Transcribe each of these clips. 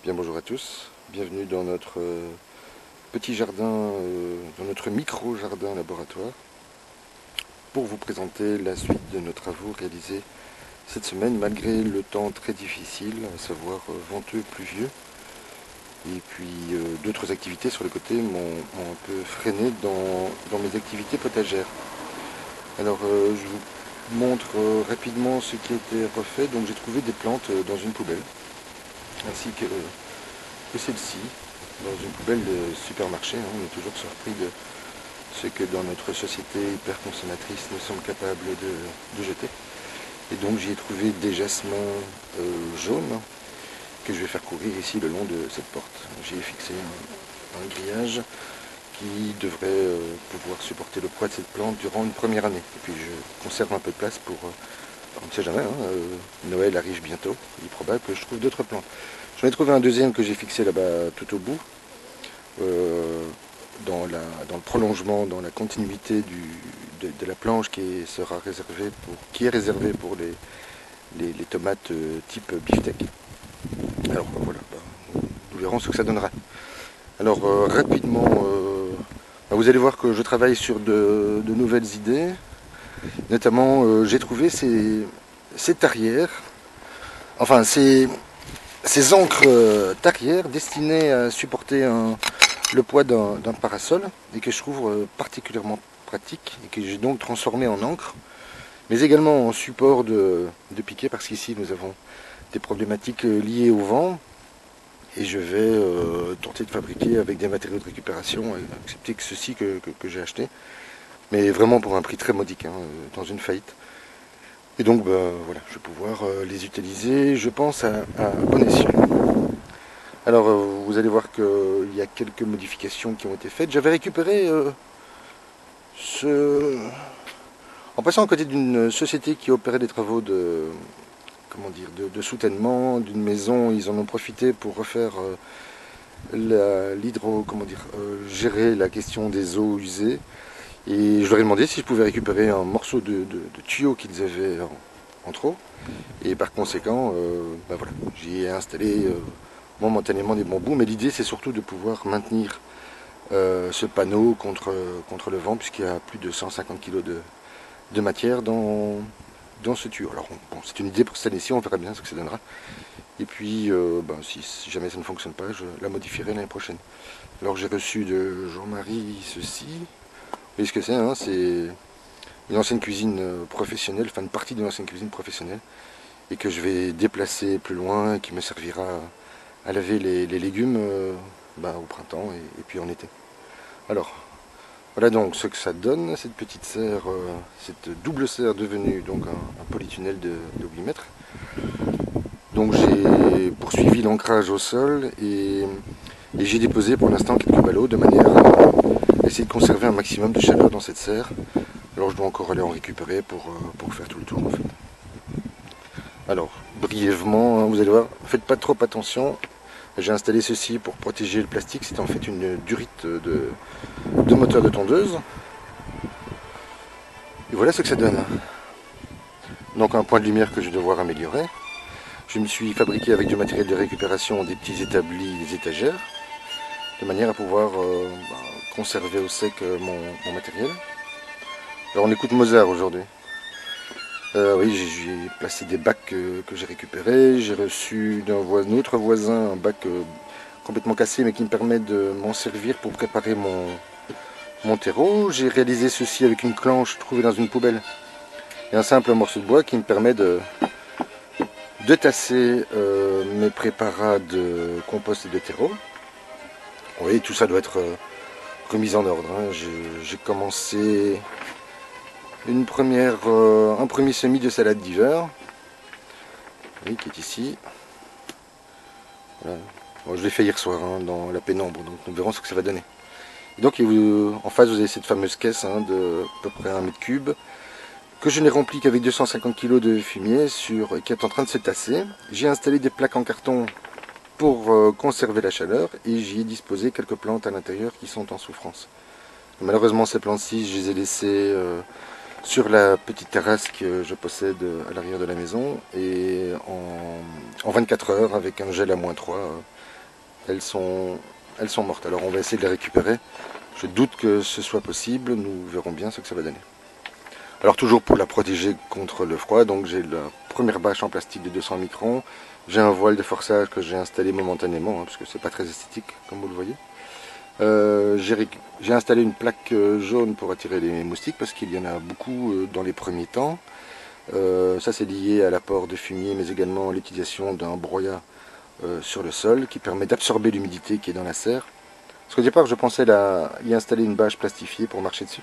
Bien bonjour à tous, bienvenue dans notre petit jardin, dans notre micro-jardin laboratoire pour vous présenter la suite de nos travaux réalisés cette semaine malgré le temps très difficile, à savoir venteux, pluvieux. Et puis d'autres activités sur le côté m'ont un peu freiné dans mes activités potagères. Alors je vous montre rapidement ce qui a été refait. Donc j'ai trouvé des plantes dans une poubelle, ainsi que celle-ci, dans une poubelle de supermarché. On est toujours surpris de ce que dans notre société hyper consommatrice nous sommes capables de jeter. Et donc j'y ai trouvé des jasmins jaunes que je vais faire courir ici le long de cette porte. J'y ai fixé un grillage qui devrait pouvoir supporter le poids de cette plante durant une première année. Et puis je conserve un peu de place pour, on ne sait jamais, Noël arrive bientôt, il est probable que je trouve d'autres plantes. J'en ai trouvé un deuxième que j'ai fixé là-bas tout au bout, dans le prolongement, dans la continuité de la planche qui est réservée pour les tomates type beefsteak. Alors voilà, nous verrons ce que ça donnera. Alors rapidement, vous allez voir que je travaille sur de nouvelles idées. Notamment, j'ai trouvé ces tarières, enfin ces ancres tarières destinées à supporter le poids d'un parasol et que je trouve particulièrement pratique et que j'ai donc transformé en encre, mais également en support de piquet parce qu'ici nous avons des problématiques liées au vent et je vais tenter de fabriquer avec des matériaux de récupération, excepté que ceux-ci que j'ai acheté, mais vraiment pour un prix très modique, dans une faillite. Et donc voilà, je vais pouvoir les utiliser, je pense, à bon escient. Alors vous allez voir qu'il y a quelques modifications qui ont été faites. J'avais récupéré en passant à côté d'une société qui opérait des travaux de soutènement d'une maison. Ils en ont profité pour refaire gérer la question des eaux usées. Et je leur ai demandé si je pouvais récupérer un morceau de tuyau qu'ils avaient en trop. Et par conséquent, voilà, j'y ai installé momentanément des bambous. Mais l'idée, c'est surtout de pouvoir maintenir ce panneau contre le vent, puisqu'il y a plus de 150 kg de matière dans ce tuyau. Alors bon, c'est une idée pour cette année-ci, on verra bien ce que ça donnera. Et puis, si jamais ça ne fonctionne pas, je la modifierai l'année prochaine. Alors j'ai reçu de Jean-Marie ceci. Vous voyez ce que c'est, c'est une ancienne cuisine professionnelle, enfin une partie d'une ancienne cuisine professionnelle, et que je vais déplacer plus loin, et qui me servira à laver les légumes au printemps et puis en été. Alors, voilà donc ce que ça donne, cette petite serre, cette double serre devenue donc un polytunnel de 8 mètres. Donc j'ai poursuivi l'ancrage au sol et j'ai déposé pour l'instant quelques ballots de manière à essayer de conserver un maximum de chaleur dans cette serre. Alors je dois encore aller en récupérer pour faire tout le tour en fait. Alors brièvement, vous allez voir, faites pas trop attention. J'ai installé ceci pour protéger le plastique, c'est en fait une durite de moteur de tondeuse. Et voilà ce que ça donne. Donc un point de lumière que je vais devoir améliorer. Je me suis fabriqué avec du matériel de récupération des petits établis, des étagères, de manière à pouvoir conserver au sec mon matériel. Alors on écoute Mozart aujourd'hui. Oui, j'ai placé des bacs que j'ai récupérés. J'ai reçu d'un autre voisin un bac complètement cassé mais qui me permet de m'en servir pour préparer mon terreau. J'ai réalisé ceci avec une planche trouvée dans une poubelle et un simple morceau de bois qui me permet de tasser mes préparats de compost et de terreau. Oui, tout ça doit être remis en ordre. J'ai commencé un premier semis de salade d'hiver, oui, qui est ici. Voilà. Bon, je l'ai fait hier soir dans la pénombre, donc nous verrons ce que ça va donner. Et donc en face vous avez cette fameuse caisse de à peu près 1 mètre cube que je n'ai rempli qu'avec 250 kg de fumier qui est en train de se tasser. J'ai installé des plaques en carton pour conserver la chaleur et j'y ai disposé quelques plantes à l'intérieur qui sont en souffrance. Malheureusement ces plantes-ci je les ai laissées sur la petite terrasse que je possède à l'arrière de la maison et en 24 heures avec un gel à -3 elles sont mortes. Alors on va essayer de les récupérer. Je doute que ce soit possible, nous verrons bien ce que ça va donner. Alors toujours pour la protéger contre le froid, donc j'ai la première bâche en plastique de 200 microns. J'ai un voile de forçage que j'ai installé momentanément, parce que c'est pas très esthétique comme vous le voyez. J'ai installé une plaque jaune pour attirer les moustiques parce qu'il y en a beaucoup dans les premiers temps. Ça c'est lié à l'apport de fumier mais également à l'utilisation d'un broyat sur le sol qui permet d'absorber l'humidité qui est dans la serre. Parce qu'au départ je pensais y installer une bâche plastifiée pour marcher dessus.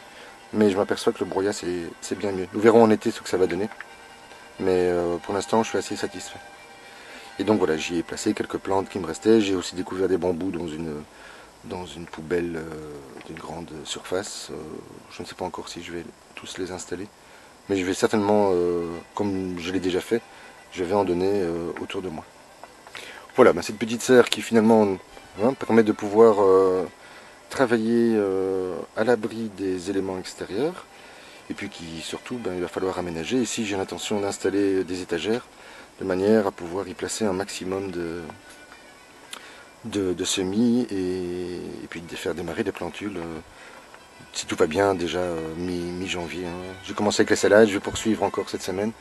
Mais je m'aperçois que le broyat c'est bien mieux. Nous verrons en été ce que ça va donner. Mais pour l'instant je suis assez satisfait. Et donc voilà, j'y ai placé quelques plantes qui me restaient. J'ai aussi découvert des bambous dans une poubelle d'une grande surface. Je ne sais pas encore si je vais tous les installer. Mais je vais certainement, comme je l'ai déjà fait, je vais en donner autour de moi. Voilà, cette petite serre qui finalement permet de pouvoir travailler à l'abri des éléments extérieurs. Et puis qui surtout, il va falloir aménager. Ici j'ai l'intention d'installer des étagères de manière à pouvoir y placer un maximum de semis et puis de faire démarrer des plantules si tout va bien déjà mi-janvier. J'ai commencé avec les salades, je vais poursuivre encore cette semaine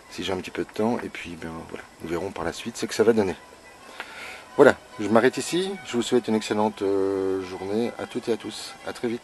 si j'ai un petit peu de temps et puis voilà, nous verrons par la suite ce que ça va donner. Voilà, je m'arrête ici, je vous souhaite une excellente journée à toutes et à tous, à très vite.